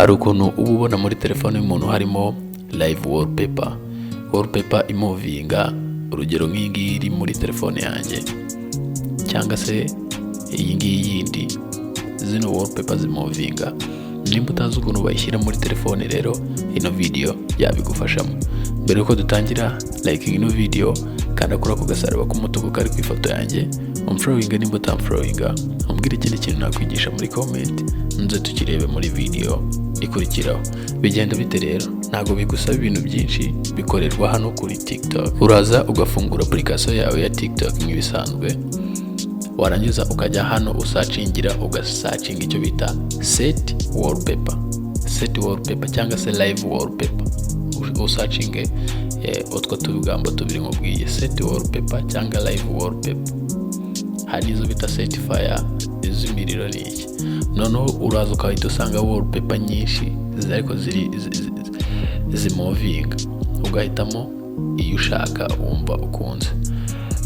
hari ukuntu uba ubona muri telefone y'umuntu harimo live wallpaper imovinga, urugero nk'iyi iri muri telefone yanjye cyangwa se iyi ngiyi yindi, zino wallpaper zimovinga. Nimba utazi ukuntu bayishyira muri telefone rero ino video yabigufashamo. Mbere yuko dutangira, like ino video kandi akora ku gasaraba k'umutuku kari ku ifoto yanjye, umfollowinga nimba utamfollowinga, umbwire ikindi kintu nakwigisha muri comment, nze tukirebe muri video ikurikiraho. Bigenda bite rero? Ntago bigusaba ibintu byinshi, bikorerwa hano kuri TikTok. Uraza ugafungura application yawe ya TikTok nk'ibisanzwe, warangiza ukajya hano usacingira, ugasacinga icyo bita set wallpaper cyangwa se live wallpaper. Usacinge utwo tubigambo tubiri nkubwiye, set wallpaper cyangwa live wallpaper. Hari izo bita certifier iz'imiriro n'iki. Noneho uraza ukahita usanga wallpaper nyinshi ariko zimovinga, ugahitamo iyo ushaka wumva ukunze.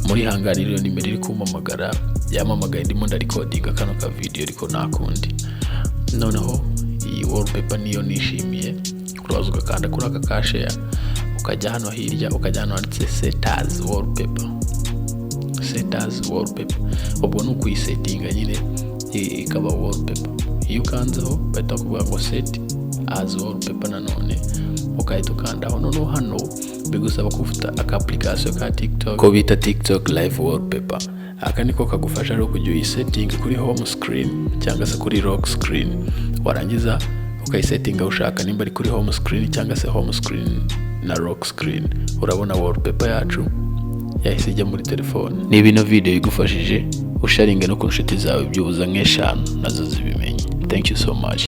Muri hanganiriro nimero iri kumpamagara, yamamagaye ndimo ndarecordinga kano ka video ariko nakundi. Noneho iyi wallpaper niyo nishimiye, uraza ugakanda kuri aka ka share, ukajya hano hirya, ukajya hano handitse set as wallpaper. Ubwo ni ukuyisetinga nyine ikaba wallpaper. Iyo ukanzeho bahita kuvuga ngo set as wallpaper, nanone ukahita ukandaho. Noneho hano bigusaba kufuta aka application ka TikTok ko bita TikTok live wallpaper. Aka niko kagufasha rero kujya uyisetting kuri home screen cyangwa se kuri lock screen, warangiza ukayisettinga ushaka nimba ari kuri home screen cyangwa se home screen na lock screen. Urabona wallpaper yacu yahise ijya muri telefone. Niba ino video igufashije, usharinge no ku nshuti zawe byubuza nk'eshanu nazo zibimenye. Thank you so much.